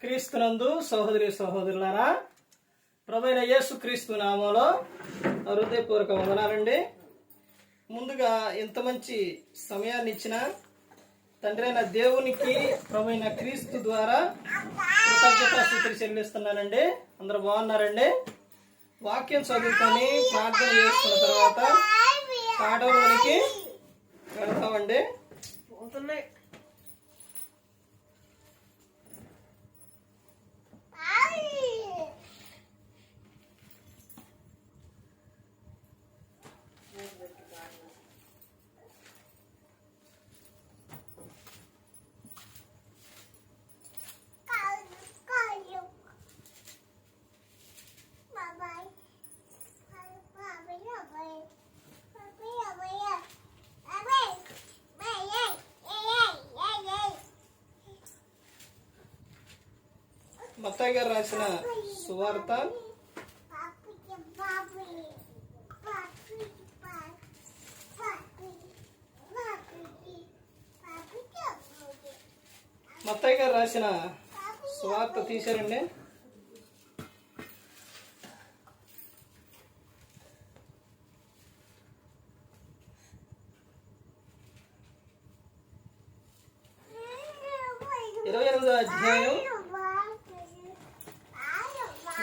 క్రీస్తునందు సహోదరి సహోదరులారా, ప్రభువైన యేసు క్రీస్తు నామములో హృదయపూర్వక వందనాలండి. ముందుగా ఇంత మంచి సమయాన్ని ఇచ్చిన తండ్రి అయిన దేవునికి ప్రభువైన క్రీస్తు ద్వారా కృతజ్ఞతాస్తుతులు చెల్లిస్తున్నానండి. అందరూ బాగున్నారండి? వాక్యం చదువుకొని ప్రార్థన చేసుకున్న తర్వాత పాఠంలోనికి వెళ్తామండి. మత్తయి గారు రాసిన సువార్త 20 తీశారండి. అధ్యాయం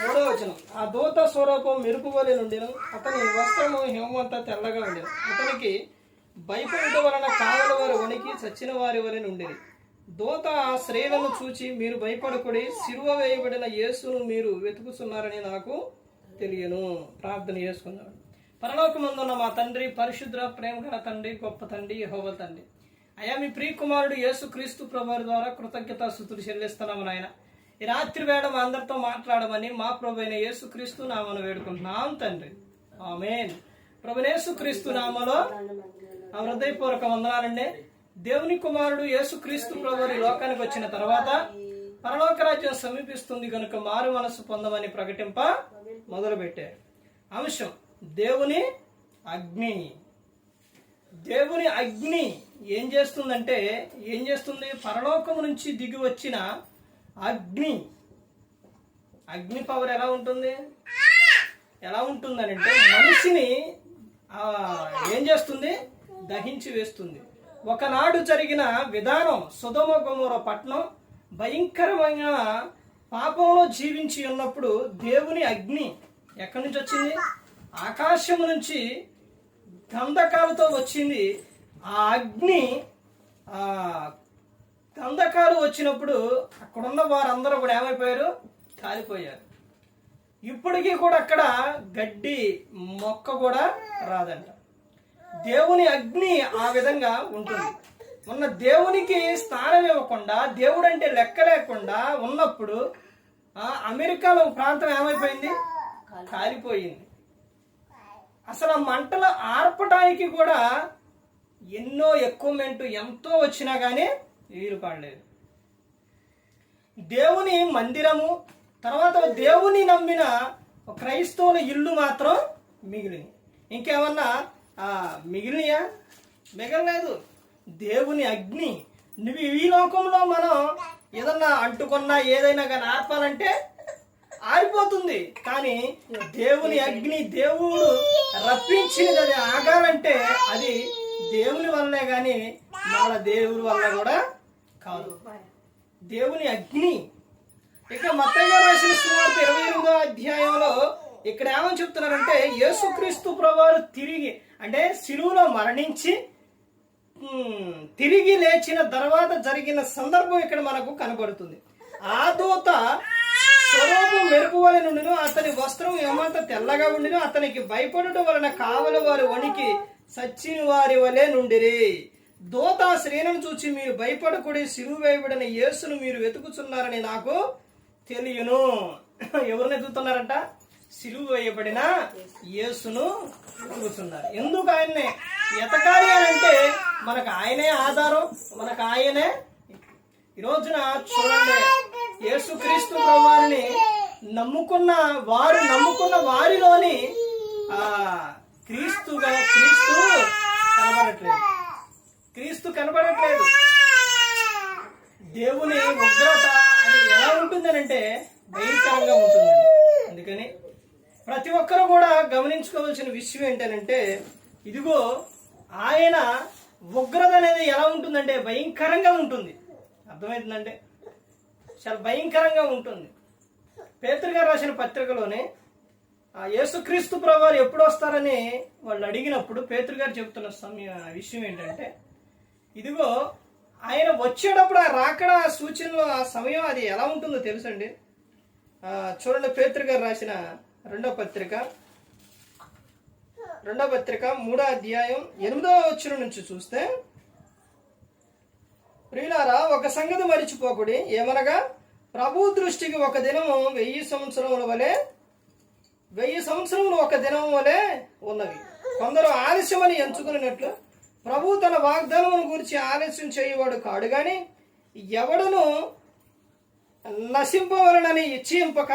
3వ వచనం. ఆ దూత స్వరూపం మెరుపు వలె నుండెను, అతని వస్త్రము హిమమంతా తెల్లగా ఉండెను. అతనికి భయపడుట వలన కావలి వారి వణికి చచ్చిన వారి వలె నుండెను. దూత ఆ స్త్రీలను చూచి, మీరు భయపడకుడి, సిలువ వేయబడిన యేసును మీరు వెతుకుతున్నారని నాకు తెలియను. ప్రార్థన చేసుకుందాం. పరలోకమందున్న మా తండ్రి, పరిశుద్ధ ప్రేమగల తండ్రి, గొప్ప తండ్రి, యెహోవా తండ్రి, అయ్యా మీ ప్రియ కుమారుడు యేసు క్రీస్తు ప్రభువారి ద్వారా కృతజ్ఞతాస్తుతులు చెల్లిస్తున్నాము నాయన. ఈ రాత్రి వేళ మా అందరితో మాట్లాడమని మా ప్రభు అయిన యేసు క్రీస్తు నామను వేడుకుంటున్నాం తండ్రి, ఆమేన్. ప్రభు యేసు క్రీస్తు నామలో హృదయపూర్వక వందనాలండి. దేవుని కుమారుడు యేసు క్రీస్తు ప్రభువారి లోకానికి వచ్చిన తర్వాత పరలోక రాజ్యం సమీపిస్తుంది కనుక మారు మనసు పొందమని ప్రకటింప మొదలుపెట్టారు. అంశం దేవుని అగ్ని. దేవుని అగ్ని ఏం చేస్తుంది? పరలోకము నుంచి దిగి వచ్చిన అగ్ని పవర్ ఎలా ఉంటుందని అంటే మనిషిని ఏం చేస్తుంది? దహించి వేస్తుంది. ఒకనాడు జరిగిన విధానం, సొదొమ గొమొర్రా పట్టణం భయంకరమైన పాపంలో జీవించి ఉన్నప్పుడు దేవుని అగ్ని ఎక్కడి నుంచి వచ్చింది? ఆకాశం నుంచి గంధకాలతో వచ్చింది. ఆ అగ్ని గంధకాలు వచ్చినప్పుడు అక్కడున్న వారందరూ కూడా ఏమైపోయారు? కాలిపోయారు. ఇప్పటికీ కూడా అక్కడ గడ్డి మొక్క కూడా రాదంట. దేవుని అగ్ని ఆ విధంగా ఉంటుంది. మొన్న దేవునికి స్థానం ఇవ్వకుండా, దేవుడు అంటే లెక్క లేకుండా ఉన్నప్పుడు అమెరికాలో ప్రాంతం ఏమైపోయింది? కాలిపోయింది. అసలు ఆ మంటలు ఆర్పడానికి కూడా ఎన్నో ఎక్విప్మెంట్ ఎంతో వచ్చినా కానీ వీలు పడలేదు. దేవుని మందిరము, తర్వాత దేవుని నమ్మిన క్రైస్తవుల ఇల్లు మాత్రం మిగిలింది. ఇంకేమన్నా మిగలలేదు. దేవుని అగ్ని. నువ్వు ఈ లోకంలో మనం ఏదన్నా అంటుకున్నా ఏదైనా కానీ ఆర్పాలంటే ఆరిపోతుంది. కానీ దేవుని అగ్ని, దేవుడు రప్పించినది అది ఆగాలంటే అది దేవుని వల్లే గాని మన దేవుడి వల్ల కూడా కాదు. దేవుని అగ్ని. ఇక మత్తయి గారు రాసిన సువార్త 28వ అధ్యాయంలో ఇక్కడ ఏమని చెప్తున్నారంటే, యేసుక్రీస్తు ప్రభువారు తిరిగి అంటే సిలువలో మరణించి తిరిగి లేచిన తర్వాత జరిగిన సందర్భం ఇక్కడ మనకు కనబడుతుంది. ఆ దూత స్వరూపం మెరుపు వలె నుండిను, అతని వస్త్రం ఏమంత తెల్లగా ఉండిను, అతనికి భయపడటం వలన కావలి వారి వణికి చచ్చిన వారి వలె నుండిరి. దూత ఆ స్త్రీలను చూచి, మీరు భయపడకుడి, సిలువ వేయబడిన యేసును మీరు వెతుకుతున్నారని నాకు తెలియను. ఎవరిని ఎదుగుతున్నారంట? సిలువ వేయబడిన యేసును వెతుకుతున్నారు. ఎందుకు ఆయన్నే ఎతకాలి అని అంటే మనకు ఆయనే ఆధారం, మనకు ఆయనే. ఈ రోజున చూడండి, యేసుక్రీస్తు ప్రభువారిని నమ్ముకున్న వారిలోని క్రీస్తు కనబడట్లేదు. దేవుని ఉగ్రత అది ఎలా ఉంటుందని ప్రతి ఒక్కరు కూడా గమనించుకోవాల్సిన విషయం ఏంటంటే, ఇదిగో ఆయన ఉగ్రత అనేది ఎలా ఉంటుందంటే భయంకరంగా ఉంటుంది. అర్థమవుతుందంటే చాలా భయంకరంగా ఉంటుంది. పేతురు గారు రాసిన పత్రికలోనే యేసుక్రీస్తు ప్రభువారు ఎప్పుడు వస్తారని వాళ్ళు అడిగినప్పుడు పేతురు గారు చెప్తున్న విషయం ఏంటంటే, ఇదిగో ఆయన వచ్చేటప్పుడు ఆ రాకడ సూచనలు ఆ సమయం అది ఎలా ఉంటుందో తెలుసండి. చూడండి, పేతురు గారు రాసిన రెండో పత్రిక 3వ అధ్యాయం 8వ వచనం నుంచి చూస్తే, ప్రియులారా, ఒక సంగతి మరిచిపోకుడి, ఏమనగా ప్రభు దృష్టికి ఒక దినము 1000 సంవత్సరముల వలె 1000 సంవత్సరములు ఒక దినం వలె ఉన్నవి. కొందరు ఆలస్యమని ఎంచుకున్నట్లు ప్రభు తన వాగ్దానమును గురించి ఆలస్యం చేయవాడు కాడు గాని, ఎవడును నశింపవలనని ఇచ్చింపక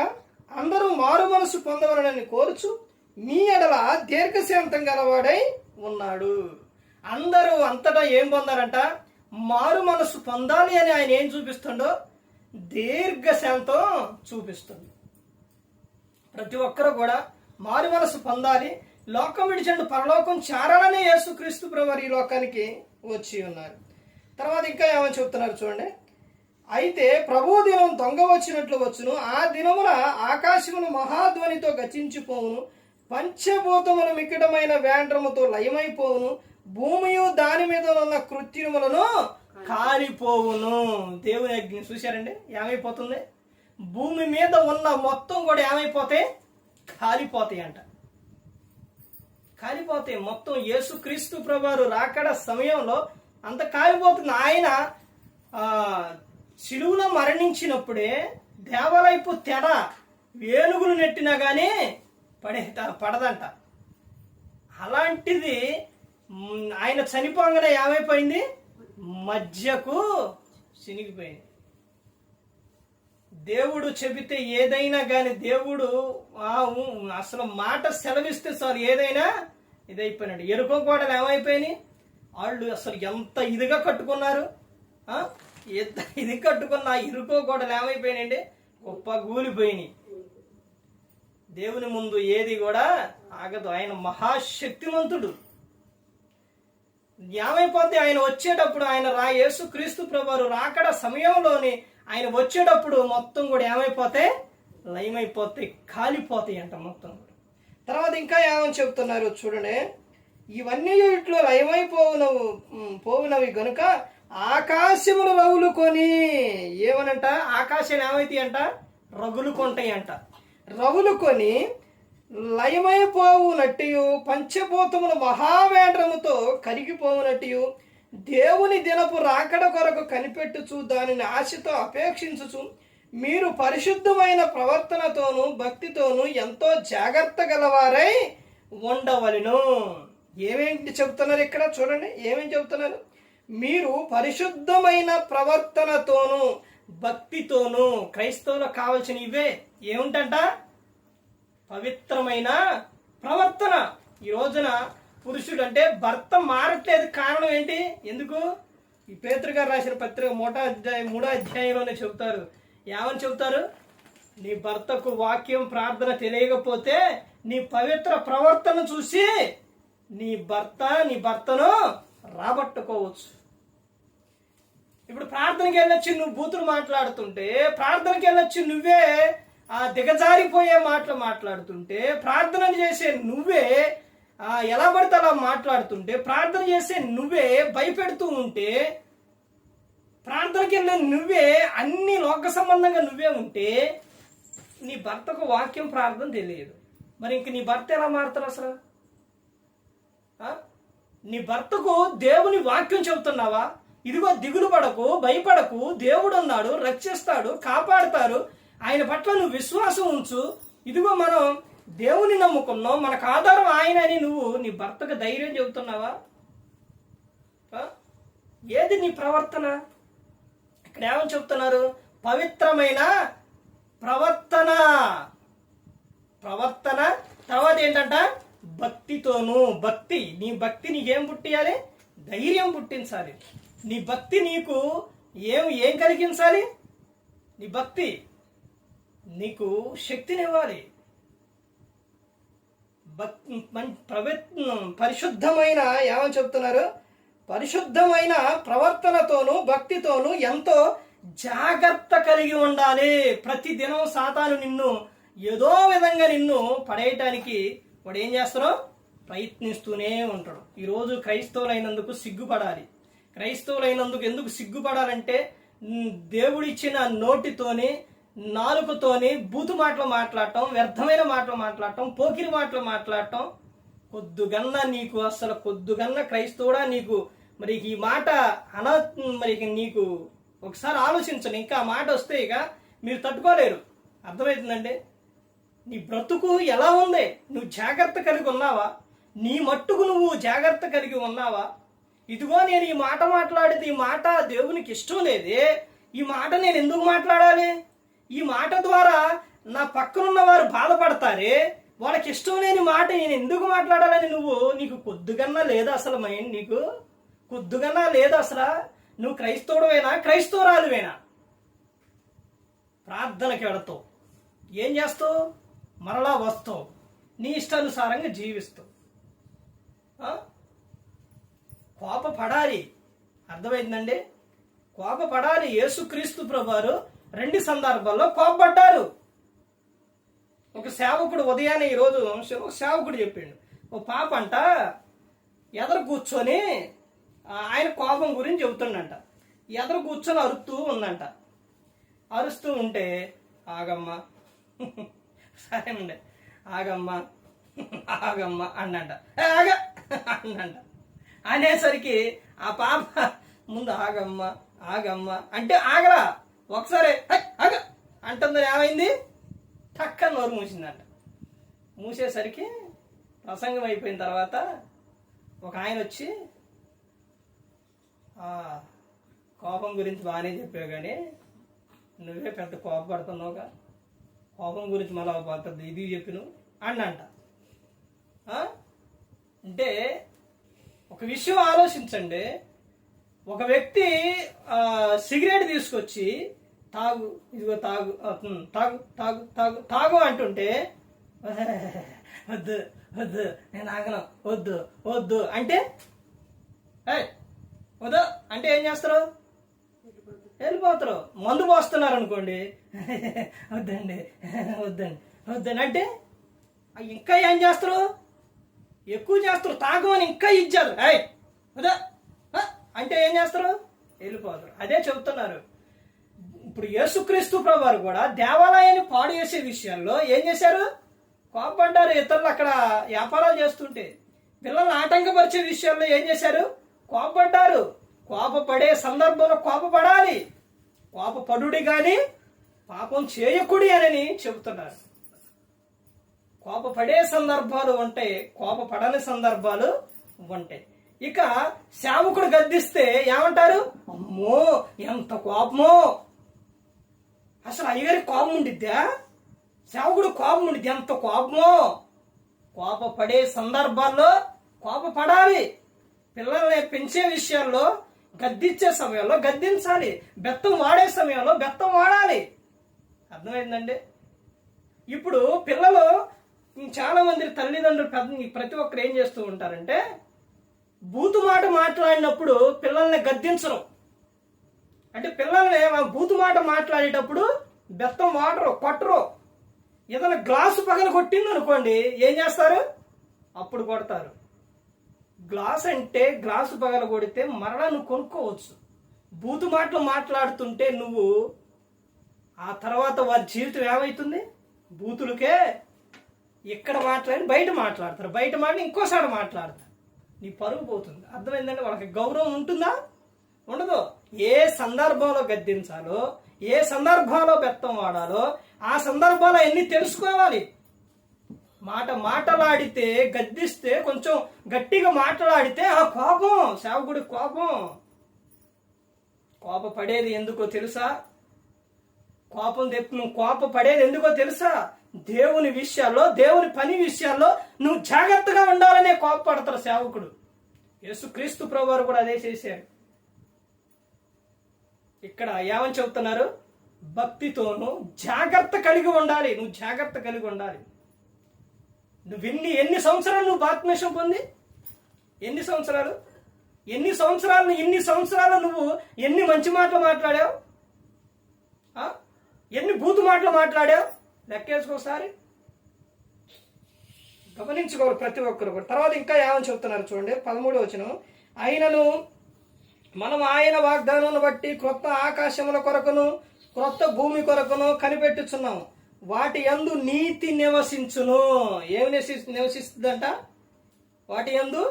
అందరూ మారు మనసు పొందవలనని కోరుచు మీ ఎడల దీర్ఘశాంతం గలవాడై ఉన్నాడు. అందరూ అంతటా ఏం పొందారంట? మారు మనసు పొందాలి అని ఆయన ఏం చూపిస్తుండో దీర్ఘశాంతం చూపిస్తుంది. ప్రతి ఒక్కరు కూడా మారు మనసు పొందాలి, లోకం విడిచండు పరలోకం చేరాలని యేసుక్రీస్తు ప్రభువారు ఈ లోకానికి వచ్చి ఉన్నారు. తర్వాత ఇంకా ఏమని చెప్తున్నారు చూడండి, అయితే ప్రభు దినం దొంగ వచ్చినట్లు వచ్చును, ఆ దినమున ఆకాశమును మహాధ్వనితో గతించిపోవును, పంచభూతముల మిక్కటమైన వేండ్రముతో లయమైపోవును, భూమియు దాని మీద ఉన్న కృత్రిములను కాలిపోవును. దేవుని అగ్ని చూశారండి, ఏమైపోతుంది? భూమి మీద ఉన్న మొత్తం కూడా ఏమైపోతాయి? కాలిపోతాయి అంట. కాలిపోతాయి మొత్తం. యేసుక్రీస్తు ప్రభువారు రాకడ సమయంలో అంత కాలిపోతుంది. ఆయన శిలువలో మరణించినప్పుడే దేవాలయపు తెర వేలుగులు నెట్టినా కానీ పడదంట. అలాంటిది ఆయన చనిపోగానే ఏమైపోయింది? మధ్యకు చినిగిపోయింది. దేవుడు చెబితే ఏదైనా కానీ, దేవుడు అసలు మాట సెలవిస్తే సార్ ఏదైనా ఇదైపోయినాడు. ఎరుకో గోడలు ఏమైపోయినాయి? వాళ్ళు అసలు ఎంత ఇదిగా కట్టుకున్నారు, ఇది కట్టుకున్న ఇరుకో గోడలు ఏమైపోయినాయండి? గొప్ప గూలిపోయినాయి. దేవుని ముందు ఏది కూడా ఆగదు. ఆయన మహాశక్తివంతుడు. ఏమైపోతే ఆయన వచ్చేటప్పుడు, ఆయన యేసుక్రీస్తు ప్రభువారు రాకడ సమయంలోని ఆయన వచ్చేటప్పుడు మొత్తం కూడా ఏమైపోతే లయమైపోతాయి, కాలిపోతాయి అంట మొత్తం. తర్వాత ఇంకా ఏమని చెప్తున్నారు చూడండి, ఇవన్నీ ఇట్లో లయమైపోవునవి గనుక ఆకాశములు రగులుకొని, ఏమనంట? ఆకాశాలు ఏమైతాయి అంట? రగులుకుంటాయి అంట. రగులుకొని లయమైపోవునట్టు, పంచభూతముల మహావేంద్రముతో కరిగిపోవునట్టు, దేవుని దినపు రాకడ కొరకు కనిపెట్టుచు దానిని ఆశతో అపేక్షించుచు మీరు పరిశుద్ధమైన ప్రవర్తనతోనూ భక్తితోనూ ఎంతో జాగ్రత్త గలవారై ఉండవలెను. ఏమేంటి చెబుతున్నారు ఇక్కడ చూడండి, ఏమేం చెబుతున్నారు? మీరు పరిశుద్ధమైన ప్రవర్తనతోనూ భక్తితోనూ. క్రైస్తవులకు కావాల్సిన ఇవే. ఏముంటంట? పవిత్రమైన ప్రవర్తన. ఈ రోజున పురుషుడు అంటే భర్త మారట్లేదు. కారణం ఏంటి? ఎందుకు? ఈ పేతురు గారు రాసిన పత్రిక 3వ అధ్యాయంలోనే చెబుతారు. ఏమని చెబుతారు? నీ భర్తకు వాక్యం ప్రార్థన తెలియకపోతే నీ పవిత్ర ప్రవర్తన చూసి నీ భర్తను రాబట్టుకోవచ్చు. ఇప్పుడు ప్రార్థనకి వెళ్ళొచ్చి నువ్వు బూతులు మాట్లాడుతుంటే, ప్రార్థనకి వెళ్ళొచ్చి నువ్వే దిగజారిపోయే మాటలు మాట్లాడుతుంటే, ప్రార్థన చేసే నువ్వే ఎలా పడితే అలా మాట్లాడుతుంటే, ప్రార్థన చేసే నువ్వే భయపెడుతూ ఉంటే, ప్రార్థనకి వెళ్ళే నువ్వే అన్ని లోక సంబంధంగా నువ్వే ఉంటే, నీ భర్తకు వాక్యం ప్రార్థన తెలియదు. మరి ఇంక నీ భర్త ఎలా మారుతారు అసలు? నీ భర్తకు దేవుని వాక్యం చెబుతున్నావా? ఇదిగో దిగులు పడకు, భయపడకు, దేవుడు ఉన్నాడు, రక్షిస్తాడు, కాపాడుతారు, ఆయన పట్ల నువ్వు విశ్వాసం ఉంచు, ఇదిగో మనం దేవుని నమ్ముకున్నాం, మనకు ఆధారం ఆయన అని నువ్వు నీ భర్తకు ధైర్యం చెబుతున్నావా? ఏది నీ ప్రవర్తన? ఇక్కడ ఏమని చెప్తున్నారు? పవిత్రమైన ప్రవర్తన. తర్వాత ఏంటంట? భక్తితోనూ. భక్తి, నీ భక్తి నీకేం పుట్టియాలి? ధైర్యం పుట్టించాలి. నీ భక్తి నీకు ఏం కలిగించాలి? నీ భక్తి నీకు శక్తినివ్వాలి. పరిశుద్ధమైన ఏమని చెప్తున్నారు, పరిశుద్ధమైన ప్రవర్తనతోనూ భక్తితోనూ ఎంతో జాగ్రత్త కలిగి ఉండాలి. ప్రతిదినం సాతాను నిన్ను ఏదో విధంగా నిన్ను పడేయటానికి వాడు ఏం చేస్తారో ప్రయత్నిస్తూనే ఉంటాడు. ఈరోజు క్రైస్తవులైనందుకు సిగ్గుపడాలి. క్రైస్తవులైనందుకు ఎందుకు సిగ్గుపడాలంటే దేవుడిచ్చిన నోటితోని నాలుకతోని బూతు మాటలు మాట్లాడటం, వ్యర్థమైన మాటలు మాట్లాడటం, పోకిరి మాటలు మాట్లాడటం కొద్దుగన్నా నీకు అసలు కొద్దుగన్నా క్రైస్తవుడా నీకు మరి ఈ మాట మరి నీకు ఒకసారి ఆలోచించండి. ఇంకా ఆ మాట వస్తే ఇక మీరు తట్టుకోలేరు. అర్థమవుతుందండి? నీ బ్రతుకు ఎలా ఉంది? నువ్వు జాగ్రత్త కలిగి ఉన్నావా? నీ మట్టుకు నువ్వు జాగ్రత్త కలిగి ఉన్నావా? ఇదిగో నేను ఈ మాట మాట్లాడేది, ఈ మాట దేవునికి ఇష్టం లేదే, ఈ మాట నేను ఎందుకు మాట్లాడాలి? ఈ మాట ద్వారా నా పక్కనున్న వారు బాధపడతారే, వాళ్ళకి ఇష్టం లేని మాట నేను ఎందుకు మాట్లాడాలని నీకు కొద్దుగన్నా లేదా అసలు మైండ్? నీకు కొద్దుగన్నా లేదా అసలు? నువ్వు క్రైస్తవుడువేనా, క్రైస్తవురాలువేనా? ప్రార్థనకి వెళతావు, ఏం చేస్తావు? మరలా వస్తావు, నీ ఇష్టానుసారంగా జీవిస్తావు. కోపపడాలి. అర్థమైందండి? కోపపడాలి. యేసుక్రీస్తు ప్రభువారు 2 సందర్భాల్లో కోపపడ్డారు. ఒక సేవకుడు ఉదయాన్నే ఈరోజు సేవకుడు చెప్పిండు, ఓ పాప అంట ఎదరు కూర్చొని ఆయన కోపం గురించి చెబుతుండంట. ఎదరు కూర్చొని అరుస్తూ ఉందంట. అరుస్తూ ఉంటే ఆగమ్మ సరేనండి ఆగమ్మ ఆగమ్మ అన్నంట. ఆగ అన్నంట. అనేసరికి ఆ పాప ముందు ఆగమ్మ ఆగమ్మ అంటే ఆగరా, ఒకసారి ఆగ అంటుంది. ఏమైంది? టక్కన నోరు మూసిందంట. మూసేసరికి ప్రసంగం అయిపోయిన తర్వాత ఒక ఆయన వచ్చి, కోపం గురించి బాగానే చెప్పావు కానీ నువ్వే పెద్ద కోపపడుతున్నావుగా, కోపం గురించి మళ్ళీ పెద్ద ఇది చెప్పిను అన్నంట. అంటే ఒక విషయం ఆలోచించండి. ఒక వ్యక్తి సిగరెట్ తీసుకొచ్చి తాగు, ఇదిగో తాగు, తాగు తాగు తాగు తాగు అంటుంటే వద్దు వద్దు నేను ఆగను, వద్దు వద్దు అంటే వద్దు అంటే ఏం చేస్తారు? వెళ్ళిపోతారు. మందు పోస్తున్నారు అనుకోండి, వద్దండి వద్దండి వద్దండి అంటే ఇంకా ఏం చేస్తారు? ఎక్కువ చేస్తారు. తాగమని ఇంకా ఇచ్చారు. వద్దా అంటే ఏం చేస్తారు? వెళ్ళిపోతారు. అదే చెబుతున్నారు. ఇప్పుడు యేసుక్రీస్తు ప్రభువారు కూడా దేవాలయాన్ని పాడు చేసే విషయాల్లో ఏం చేశారు? కోపపడ్డారు. ఇతరులు అక్కడ వ్యాపారాలు చేస్తుంటే పిల్లల్ని ఆటంకపరిచే విషయాల్లో ఏం చేశారు? కోపపడ్డారు. కోపపడే సందర్భంలో కోపపడాలి. కోపపడుడి కానీ పాపం చేయకుడి అని చెబుతున్నారు. కోపపడే సందర్భాలు ఉంటాయి, కోపపడని సందర్భాలు ఉంటాయి. ఇక సేవకుడు గద్దిస్తే ఏమంటారు? అమ్మో ఎంత కోపమో, అసలు అయ్యగారి కోపం ఉండిద్దా? సేవకుడు కోపం ఉండిద్ది, ఎంత కోపమో. కోపపడే సందర్భాల్లో కోపపడాలి. పిల్లల్ని పెంచే విషయాల్లో గద్దించే సమయంలో గద్దించాలి, బెత్తం వాడే సమయంలో బెత్తం వాడాలి. అర్థమైందండి? ఇప్పుడు పిల్లలు చాలా మంది తల్లిదండ్రులు ప్రతి ఒక్కరు ఏం చేస్తూ ఉంటారంటే బూతు మాట మాట్లాడినప్పుడు పిల్లల్ని గద్దించరు. అంటే పిల్లల్ని బూతు మాట మాట్లాడేటప్పుడు బెత్తం వాడరు, కొట్టరు. ఏదైనా గ్లాసు పగల కొట్టింది అనుకోండి, ఏం చేస్తారు? అప్పుడు కొడతారు. గ్లాస్ అంటే గ్లాసు పగల కొడితే మరలా నువ్వు కొనుక్కోవచ్చు. బూతు మాటలు మాట్లాడుతుంటే నువ్వు ఆ తర్వాత వారి జీవితం ఏమవుతుంది? బూతులకే. ఇక్కడ మాట్లాడి బయట మాట్లాడతారు, బయట మాట్లాడి ఇంకోసారి మాట్లాడతారు, నీ పరుగు పోతుంది. అర్థమైందంటే వాళ్ళకి గౌరవం ఉంటుందా? ఉండదు. ఏ సందర్భంలో గద్దించాలో, ఏ సందర్భంలో బెత్తం వాడాలో ఆ సందర్భాలు అన్ని తెలుసుకోవాలి. మాటలాడితే గద్దిస్తే కొంచెం గట్టిగా మాట్లాడితే ఆ కోపం, సేవకుడి కోపం. కోపపడేది ఎందుకో తెలుసా? నువ్వు కోపపడేది ఎందుకో తెలుసా? దేవుని విషయాల్లో, దేవుని పని విషయాల్లో నువ్వు జాగ్రత్తగా ఉండాలనే కోపపడతారు సేవకుడు. యేసుక్రీస్తు ప్రభువారు కూడా అదే చేశారు. ఇక్కడ ఏమని చెబుతున్నారు? భక్తితోనూ జాగ్రత్త కలిగి ఉండాలి. నువ్వు జాగ్రత్త కలిగి ఉండాలి. నువ్వు ఎన్ని సంవత్సరాలు నువ్వు బాప్తిస్మం పొంది? ఎన్ని సంవత్సరాలు నువ్వు ఎన్ని మంచి మాటలు మాట్లాడావు? ఎన్ని బూతు మాటలు మాట్లాడావు? లెక్కేసుకోసారి, గమనించుకోవాలి ప్రతి ఒక్కరు. తర్వాత ఇంకా ఏమని చెప్తున్నారు చూడండి, 13వ వచనం. ఆయనను మనం ఆయన వాగ్దానం బట్టి క్రొత్త ఆకాశముల కొరకును క్రొత్త భూమి కొరకును కనిపెట్టుచున్నాము, వాటి యందు నీతి నివసించును. ఏమి నివసిస్తుందంట? వాటి యందు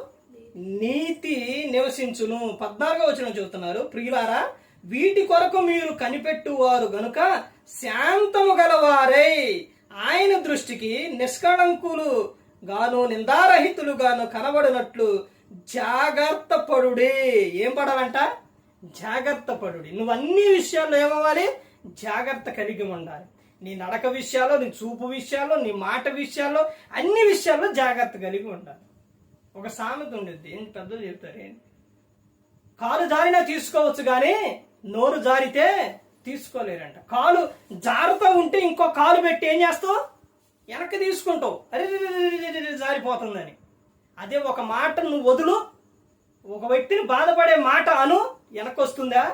నీతి నివసించును. 14వ వచనం చెబుతున్నారు, ప్రియులారా వీటి కొరకు మీరు కనిపెట్టువారు గనుక శాంతము గలవారై ఆయన దృష్టికి నిష్కళంకులు గాను నిందారహితులు గాను కనబడినట్లు జాగ్రత్త పడుడి. ఏం పడాలంట? జాగ్రత్త పడుడి. నువ్వు అన్ని విషయాల్లో ఏమవ్వాలి? జాగ్రత్త కలిగి ఉండాలి. నీ నడక విషయాల్లో, నీ చూపు విషయాల్లో, నీ మాట విషయాల్లో, అన్ని విషయాల్లో జాగ్రత్త కలిగి ఉండాలి. ఒక సామెత ఉండేది, ఏంటి పెద్దలు చెప్తారు, ఏంటి, కాలు జారినా తీసుకోవచ్చు కానీ నోరు జారితే తీసుకోలేరంట. కాలు జారుతూ ఉంటే ఇంకో కాలు పెట్టి ఏం చేస్తావు? వెనక్కి తీసుకుంటావు, అరే జారిపోతుందని. అదే ఒక మాట నువ్వు వదులు, ఒక వ్యక్తిని బాధపడే మాట అను, వెనకొస్తుందా?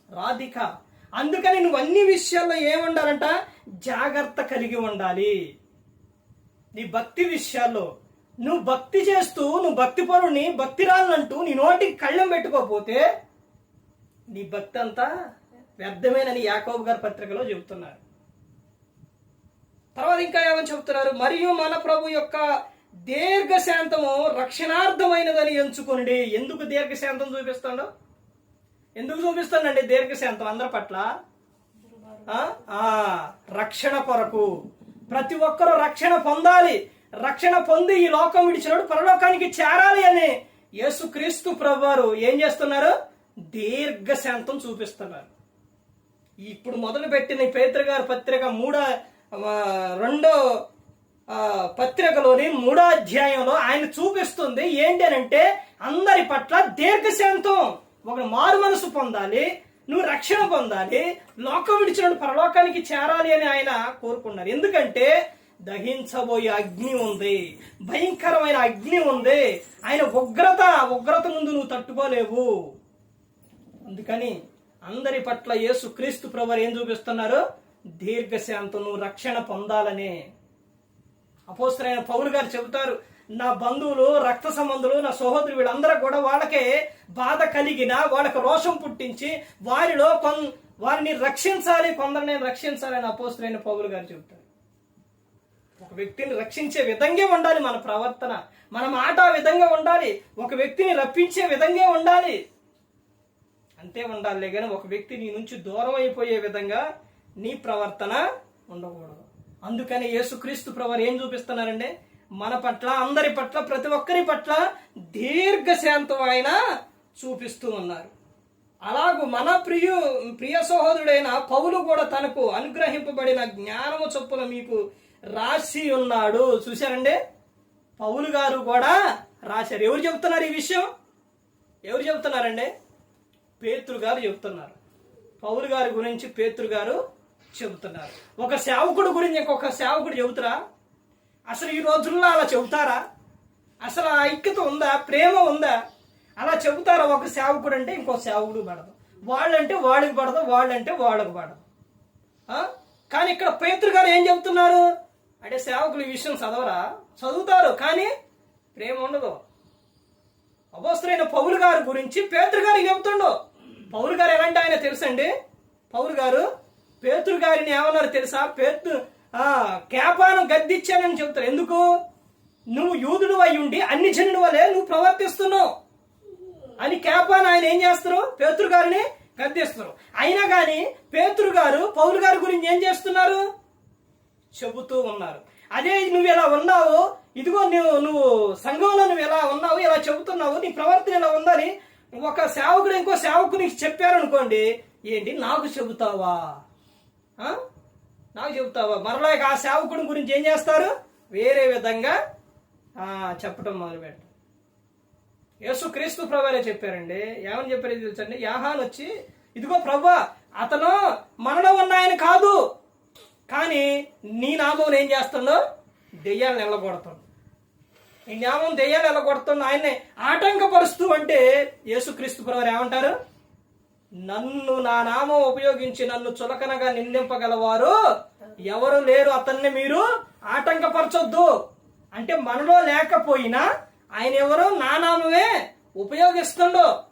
రాధిక. అందుకని నువ్వు అన్ని విషయాల్లో ఏముండాలంట? జాగ్రత్త కలిగి ఉండాలి. నీ భక్తి విషయాల్లో నువ్వు భక్తి చేస్తూ, నువ్వు భక్తి పరుని భక్తిరాలంటూ నీ నోటికి కళ్ళెం పెట్టుకోకపోతే నీ భక్తి అంతా వ్యర్థమేనని యాకోబు గారి పత్రికలో చెబుతున్నారు. తర్వాత ఇంకా ఏమని చెబుతున్నారు, మరియు మన ప్రభు యొక్క దీర్ఘశాంతము రక్షణార్థమైనదని ఎంచుకోండి. ఎందుకు దీర్ఘశాంతం చూపిస్తాడు? ఎందుకు చూపిస్తానండి దీర్ఘశాంతం అందరి పట్ల? రక్షణ కొరకు. ప్రతి ఒక్కరూ రక్షణ పొందాలి. రక్షణ పొంది ఈ లోకం విడిచినప్పుడు పరలోకానికి చేరాలి అని యేసుక్రీస్తు ప్రభువారు ఏం చేస్తున్నారు? దీర్ఘశాంతం చూపిస్తున్నారు. ఇప్పుడు మొదలు పెట్టిన పేతురు గారి పత్రిక 2వ పత్రికలోని 3వ అధ్యాయంలో ఆయన చూపిస్తుంది ఏంటి అని అంటే, అందరి పట్ల దీర్ఘశాంతం. ఒక మారు మనసు పొందాలి, నువ్వు రక్షణ పొందాలి, లోకం విడిచినప్పుడు పరలోకానికి చేరాలి అని ఆయన కోరుకున్నారు. ఎందుకంటే దహించబోయే అగ్ని ఉంది, భయంకరమైన అగ్ని ఉంది. ఆయన ఉగ్రత ముందు నువ్వు తట్టుకోలేవు. అందుకని అందరి పట్ల యేసు క్రీస్తు ప్రభువు ఏం చూపిస్తున్నారు? దీర్ఘశాంతం, నువ్వు రక్షణ పొందాలనే. అపోస్తలుడైన పౌలు గారు చెబుతారు, నా బంధువులు, రక్త సంబంధులు, నా సహోదరు వీళ్ళందరూ కూడా వాళ్ళకే బాధ కలిగిన, వాళ్ళకి రోషం పుట్టించి వారిని రక్షించాలి, కొందరిని రక్షించాలని అపోస్తలుడైన పౌలు గారు చెబుతారు. ఒక వ్యక్తిని రక్షించే విధంగా ఉండాలి మన ప్రవర్తన, మన మాట ఆ విధంగా ఉండాలి. ఒక వ్యక్తిని రప్పించే విధంగా ఉండాలి, అంతే ఉండాలి. కానీ ఒక వ్యక్తి నీ నుంచి దూరం అయిపోయే విధంగా నీ ప్రవర్తన ఉండకూడదు. అందుకని యేసుక్రీస్తు ప్రభువు ఏం చూపిస్తున్నారంటే, మన పట్ల, అందరి పట్ల, ప్రతి ఒక్కరి పట్ల దీర్ఘశాంతం ఆయన చూపిస్తూ ఉన్నారు. అలాగూ మన ప్రియ సహోదరుడైన పౌలు కూడా తనకు అనుగ్రహింపబడిన జ్ఞానము చొప్పున మీకు రాసి ఉన్నాడు. చూశారండి, పౌలు గారు కూడా రాశారు. ఎవరు చెబుతున్నారు ఈ విషయం? ఎవరు చెబుతున్నారండి? పేతురు గారు చెబుతున్నారు. పౌలు గారి గురించి పేతురు గారు చెబుతున్నారు. ఒక సేవకుడు గురించి ఇంకొక సేవకుడు చెబుతారా? అసలు ఈ రోజుల్లో అలా చెబుతారా? అసలు ఆ ఐక్యత ఉందా? ప్రేమ ఉందా? అలా చెబుతారా? ఒక సేవకుడు అంటే ఇంకో సేవకుడు పడదు, వాళ్ళంటే వాడికి పడదు, వాళ్ళంటే వాళ్ళకు పడదు. కానీ ఇక్కడ పేతురు గారు ఏం చెబుతున్నారు అంటే, సేవకులు ఈ విషయం చదవరా? చదువుతారు, కానీ ప్రేమ ఉండదు. అపోస్తలుడైన పౌలు గారి గురించి పేతురు గారికి చెబుతుండు. పౌలు గారు ఎలాంటి ఆయన తెలుసండి? పౌలు గారు పేతురు గారిని ఏమన్నారు తెలుసా? కేపాను గద్దిచ్చానని చెబుతారు. ఎందుకు? నువ్వు యూదుడు అయి ఉండి అన్ని జనుల వలె నువ్వు ప్రవర్తిస్తున్నావు అని కేపాను ఆయన ఏం చేస్తారు? పేతురు గారిని గద్దిస్తారు. అయినా కానీ పేతురు గారు పౌలు గారి గురించి ఏం చేస్తున్నారు? చెబుతూ ఉన్నారు. అదే నువ్వు ఎలా ఉన్నావు, ఇదిగో నువ్వు సంఘంలో నువ్వు ఎలా ఉన్నావు, ఇలా చెబుతున్నావు, నీ ప్రవర్తన ఎలా ఉందని ఒక సేవకుడు ఇంకో సేవకునికి చెప్పారనుకోండి, ఏంటి నాకు చెబుతావా, నాకు చెబుతావా? మరలా ఆ సేవకుడి గురించి ఏం చేస్తారు? వేరే విధంగా చెప్పడం మొదలుపెట్టారు. యేసుక్రీస్తు ప్రభువే చెప్పారండి. ఏమని చెప్పారు తెలుసండి? యాహాను వచ్చి, ఇదిగో ప్రభువా, అతను మనలో ఉన్న ఆయన కాదు, కానీ నీ నామం ఏం చేస్తుందో దెయ్యాలను నిలబడతాడు. ఈ జ్ఞానం దెయ్యాలు ఎలా కొడుతున్న ఆయన్ని ఆటంకపరుస్తూ అంటే యేసుక్రీస్తు ప్రభువారు ఏమంటారు? నన్ను నా నామం ఉపయోగించి నన్ను చులకనగా నిందింపగలవారు ఎవరు లేరు, అతన్ని మీరు ఆటంకపరచొద్దు. అంటే మనలో లేకపోయినా ఆయన ఎవరు? నా నామమే ఉపయోగిస్తుండో,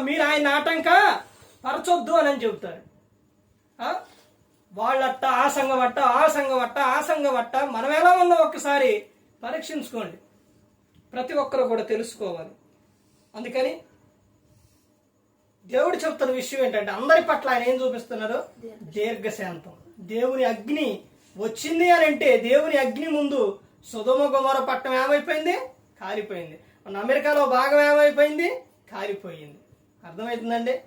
మీరు ఆయన ఆటంక పరచొద్దు అని చెబుతారు. వాళ్ళట్ట ఆ సంఘం అట్ట, ఆ సంఘం అట్ట, ఆ సంఘం అట్ట. మనం ఎలా ఉన్నాం ఒక్కసారి పరీక్షించుకోండి. ప్రతి ఒక్కరు కూడా తెలుసుకోవాలి. అందుకని దేవుడు చెప్తున్న విషయం ఏంటంటే అందరి పట్ల ఆయన ఏం చూపిస్తున్నారు? దీర్ఘశాంతం. దేవుని అగ్ని వచ్చింది అని అంటే దేవుని అగ్ని ముందు సొదొమ గొమొర్రా పట్టణం ఏమైపోయింది? కాలిపోయింది. మన అమెరికాలో భాగం ఏమైపోయింది? కాలిపోయింది. అర్థమవుతుందండి?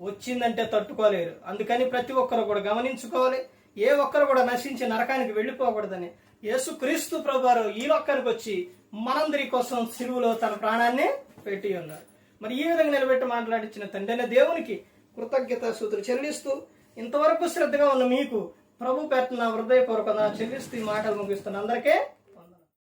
వచ్చిందంటే తట్టుకోలేరు. అందుకని ప్రతి ఒక్కరు కూడా గమనించుకోవాలి. ఏ ఒక్కరు కూడా నశించి నరకానికి వెళ్ళిపోకూడదని యేసుక్రీస్తు ప్రభువారు ఈ లోకానికి వచ్చి మనందరి కోసం సిలువలో తన ప్రాణాన్ని పెట్టి ఉన్నారు. మరి ఈ విధంగా నిలబెట్టి మాట్లాడించిన తండ్రి దేవునికి కృతజ్ఞతాస్తుతులు చెల్లిస్తూ ఇంతవరకు శ్రద్ధగా ఉన్న మీకు ప్రభు పేరున హృదయపూర్వకంగా చెల్లిస్తూ ఈ మాటలు ముగిస్తున్న అందరికీ